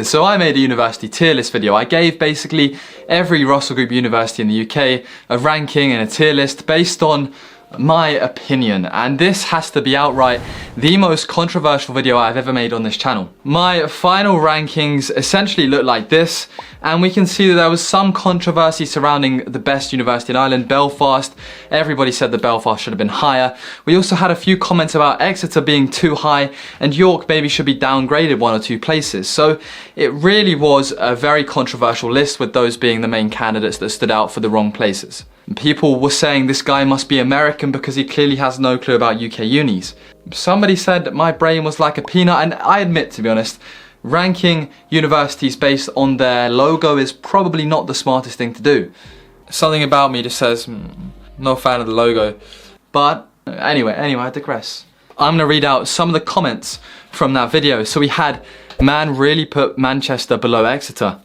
So I made a university tier list video. I gave basically every Russell Group university in the UK a ranking and a tier list based on my opinion, and this has to be outright the most controversial video I've ever made on this channel. My final rankings essentially look like this, and we can see that there was some controversy surrounding the best university in Ireland, Belfast. Everybody said that Belfast should have been higher. We also had a few comments about Exeter being too high and York maybe should be downgraded 1 or 2 places. So it really was a very controversial list, with those being the main candidates that stood out for the wrong places. People were saying this guy must be American because he clearly has no clue about UK unis. Somebody said that my brain was like a peanut, and I admit, to be honest, ranking universities based on their logo is probably not the smartest thing to do. Something about me just says, no fan of the logo. But anyway, I digress. I'm gonna read out some of the comments from that video. So we had, man really put Manchester below Exeter.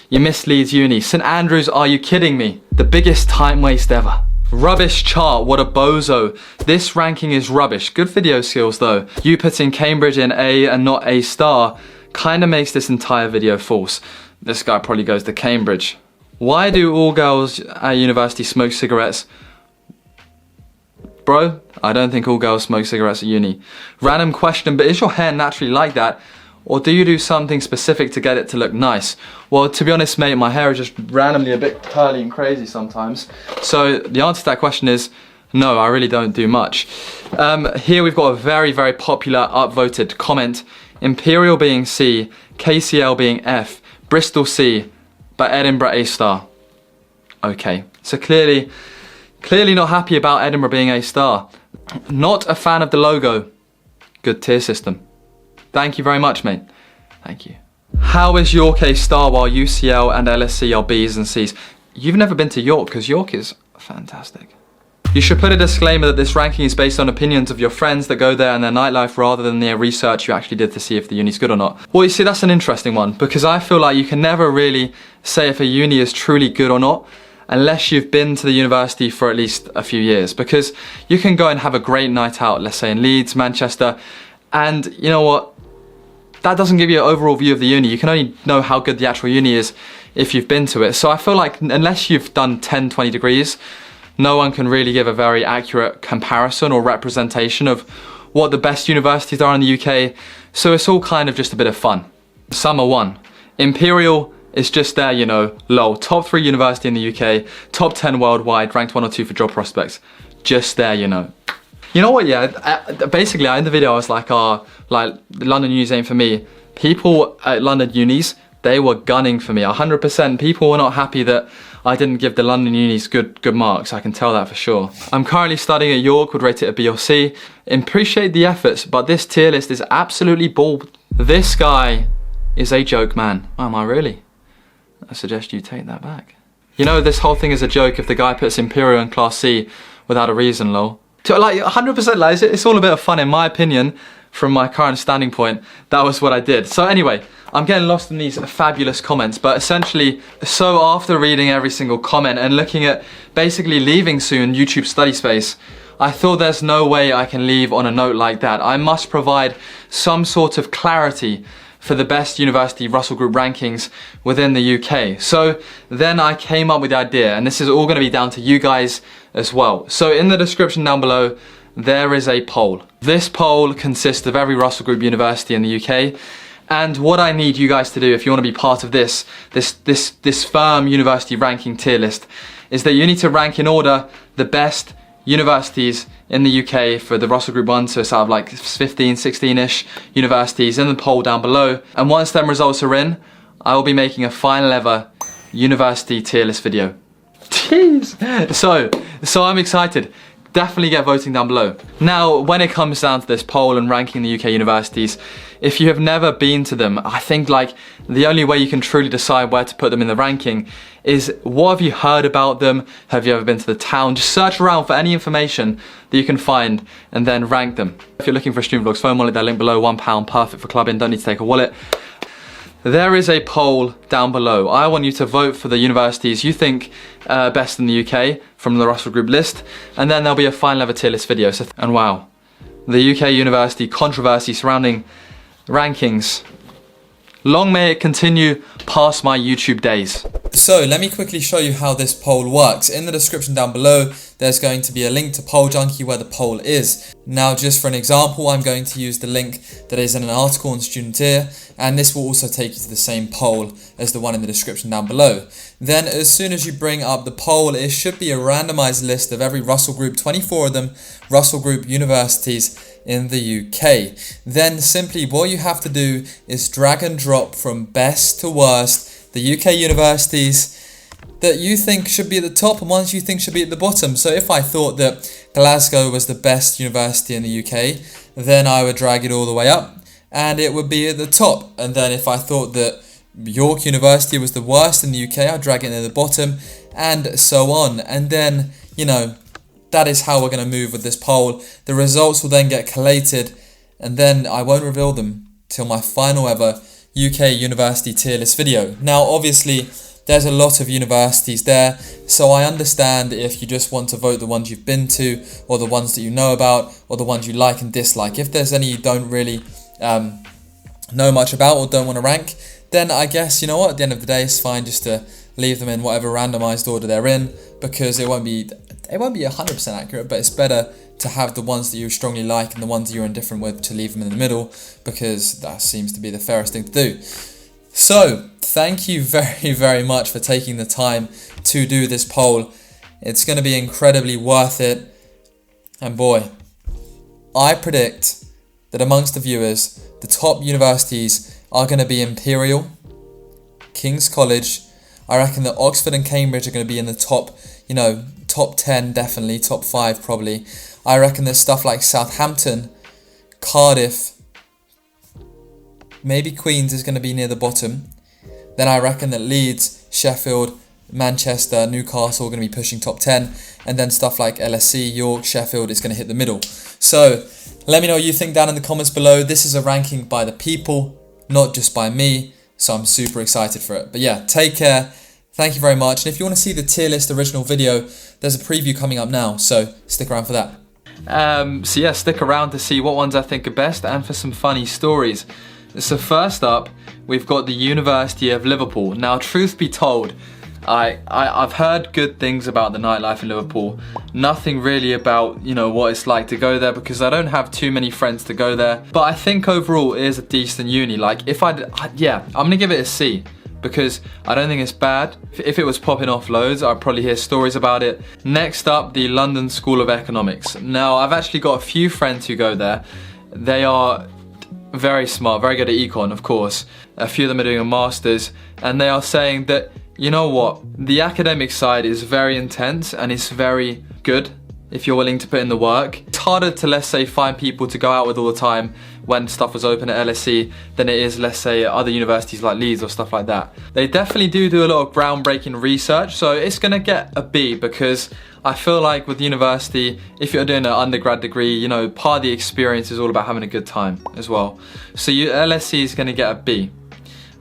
You missed Leeds Uni. St Andrews, are you kidding me? The biggest time waste ever. Rubbish chart, what a bozo. This ranking is rubbish. Good video skills though. You putting Cambridge in A and not A star kinda makes this entire video false. This guy probably goes to Cambridge. Why do all girls at university smoke cigarettes? Bro, I don't think all girls smoke cigarettes at uni. Random question, but is your hair naturally like that? Or do you do something specific to get it to look nice? Well, to be honest, mate, my hair is just randomly a bit curly and crazy sometimes. So the answer to that question is no, I really don't do much. Here we've got a very, very popular upvoted comment. Imperial being C, KCL being F, Bristol C, but Edinburgh A star. Okay, so clearly not happy about Edinburgh being A star. Not a fan of the logo. Good tier system. Thank you very much, mate. Thank you. How is York A star while UCL and LSC are B's and C's? You've never been to York, because York is fantastic. You should put a disclaimer that this ranking is based on opinions of your friends that go there and their nightlife rather than the research you actually did to see if the uni's good or not. Well, you see, that's an interesting one, because I feel like you can never really say if a uni is truly good or not unless you've been to the university for at least a few years, because you can go and have a great night out, let's say in Leeds, Manchester, and you know what? That doesn't give you an overall view of the uni. You can only know how good the actual uni is if you've been to it. So I feel like unless you've done 10, 20 degrees, no one can really give a very accurate comparison or representation of what the best universities are in the UK. So it's all kind of just a bit of fun. Summer 1. Imperial is just there, you know, lol. Top 3 university in the UK, top 10 worldwide, ranked 1 or 2 for job prospects. Just there, you know. You know what, yeah, basically in the video I was like, like the London unis ain't for me. People at London unis, they were gunning for me, 100%. People were not happy that I didn't give the London unis good marks, I can tell that for sure. I'm currently studying at York, would rate it a B or C. Appreciate the efforts, but this tier list is absolutely bald. This guy is a joke, man. Oh, am I really? I suggest you take that back. You know, this whole thing is a joke if the guy puts Imperial in Class C without a reason, lol. Like 100%, like, it's all a bit of fun in my opinion. From my current standing point, that was what I did. So anyway, I'm getting lost in these fabulous comments, but essentially, so after reading every single comment and looking at basically leaving soon YouTube study space, I thought there's no way I can leave on a note like that. I must provide some sort of clarity for the best university Russell Group rankings within the UK. So then I came up with the idea, and this is all gonna be down to you guys as well. So in the description down below, there is a poll. This poll consists of every Russell Group university in the UK, and what I need you guys to do if you want to be part of this firm university ranking tier list is that you need to rank in order the best universities in the UK for the Russell Group 1, so it's out of like 15, 16-ish universities in the poll down below. And once them results are in, I will be making a final ever university tier list video. Jeez. So I'm excited. Definitely get voting down below. Now, when it comes down to this poll and ranking the UK universities, if you have never been to them, I think like the only way you can truly decide where to put them in the ranking is what have you heard about them? Have you ever been to the town? Just search around for any information that you can find and then rank them. If you're looking for a Stream Vlogs phone wallet, that link below, £1, perfect for clubbing, don't need to take a wallet. There is a poll down below. I want you to vote for the universities you think best in the UK from the Russell Group list, and then there'll be a final ever tier list video. And wow, the UK university controversy surrounding rankings Long may it continue past my YouTube days. So let me quickly show you how this poll works. In the description down below, there's going to be a link to Poll Junkie where the poll is. Now, just for an example, I'm going to use the link that is in an article on Student Ear, and this will also take you to the same poll as the one in the description down below. Then as soon as you bring up the poll, it should be a randomized list of every Rusell Group, 24 of them, Rusell Group universities in the UK. Then simply what you have to do is drag and drop from best to worst the UK universities that you think should be at the top and ones you think should be at the bottom. So if I thought that Glasgow was the best university in the UK, then I would drag it all the way up and it would be at the top. And then if I thought that York University was the worst in the UK, I'd drag it near the bottom, and so on. And then, you know, that is how we're going to move with this poll. The results will then get collated, and then I won't reveal them till my final ever UK University tier list video. Now, obviously, there's a lot of universities there, so I understand if you just want to vote the ones you've been to, or the ones that you know about, or the ones you like and dislike. If there's any you don't really know much about or don't want to rank, then I guess, you know what, at the end of the day, it's fine just to leave them in whatever randomized order they're in, because it won't be 100% accurate, but it's better to have the ones that you strongly like and the ones that you're indifferent with to leave them in the middle, because that seems to be the fairest thing to do. So, thank you very, very much for taking the time to do this poll. It's going to be incredibly worth it. And boy, I predict that amongst the viewers, the top universities are going to be Imperial, King's College. I reckon that Oxford and Cambridge are going to be in the top, you know, top 10 definitely, top 5 probably. I reckon there's stuff like Southampton, Cardiff, maybe Queen's is going to be near the bottom. Then I reckon that Leeds, Sheffield, Manchester, Newcastle are going to be pushing top 10. And then stuff like LSE, York, Sheffield is going to hit the middle. So let me know what you think down in the comments below. This is a ranking by the people, not just by me. So I'm super excited for it. But yeah, take care. Thank you very much. And if you want to see the tier list original video, there's a preview coming up now. So stick around for that. So yeah, stick around to see what ones I think are best and for some funny stories. So first up, we've got the University of Liverpool. Now, truth be told, I've heard good things about the nightlife in Liverpool. Nothing really about, you know, what it's like to go there, because I don't have too many friends to go there. But I think overall it is a decent uni. Like, I'm gonna give it a C, because I don't think it's bad. If it was popping off loads, I'd probably hear stories about it. Next up, the London School of Economics. Now, I've actually got a few friends who go there. They are very smart, very good at econ, of course. A few of them are doing a master's, and they are saying that, you know what, the academic side is very intense and it's very good if you're willing to put in the work. It's harder to, let's say, find people to go out with all the time when stuff was open at LSE than it is, let's say, at other universities like Leeds or stuff like that. They definitely do a lot of groundbreaking research, so it's gonna get a B, because I feel like with university, if you're doing an undergrad degree, you know, part of the experience is all about having a good time as well. So LSE is gonna get a B.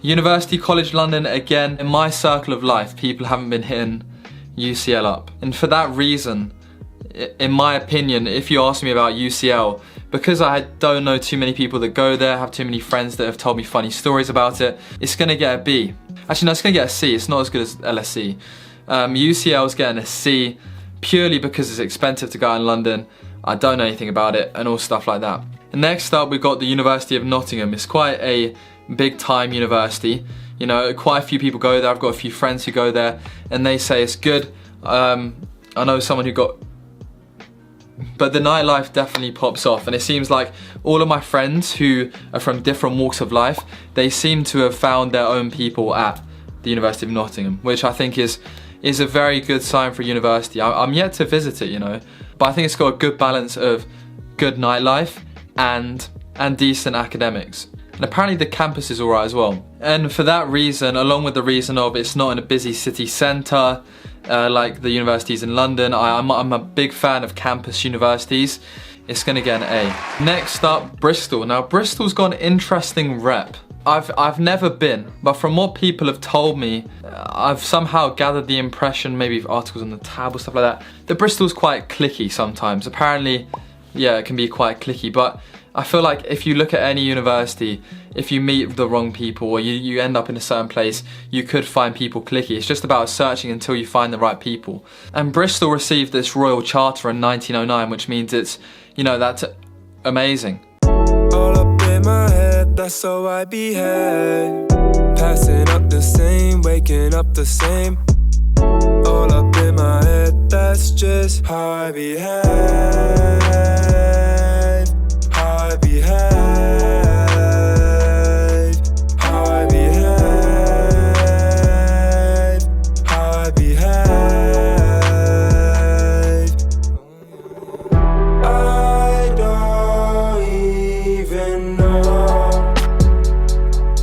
University College London, again, in my circle of life, people haven't been hitting UCL up. And for that reason, in my opinion, if you ask me about UCL, because I don't know too many people that go there, have too many friends that have told me funny stories about it, it's gonna get a B. Actually, no, it's gonna get a C. It's not as good as LSE. UCL is getting a C purely because it's expensive to go out in London. I don't know anything about it and all stuff like that. And next up, we've got the University of Nottingham. It's quite a big time university. You know, quite a few people go there. I've got a few friends who go there and they say it's good. I know someone who got, but the nightlife definitely pops off, and it seems like all of my friends who are from different walks of life, they seem to have found their own people at the University of Nottingham, which I think is a very good sign for a university. I'm yet to visit it, you know, but I think it's got a good balance of good nightlife and decent academics. And apparently the campus is alright as well. And for that reason, along with the reason of it's not in a busy city centre, like the universities in London, I'm a big fan of campus universities. It's gonna get an A. Next up, Bristol. Now, Bristol's got an interesting rep. I've never been, but from what people have told me, I've somehow gathered the impression, maybe of articles on the tab or stuff like that Bristol's quite cliquey sometimes. Apparently, yeah, it can be quite cliquey, but I feel like if you look at any university, if you meet the wrong people or you end up in a certain place, you could find people cliquey. It's just about searching until you find the right people. And Bristol received this Royal Charter in 1909, which means it's, you know, that's amazing. All up in my head, that's how I behave. Passing up the same, waking up the same. All up in my head, that's just how I behave. How I behave.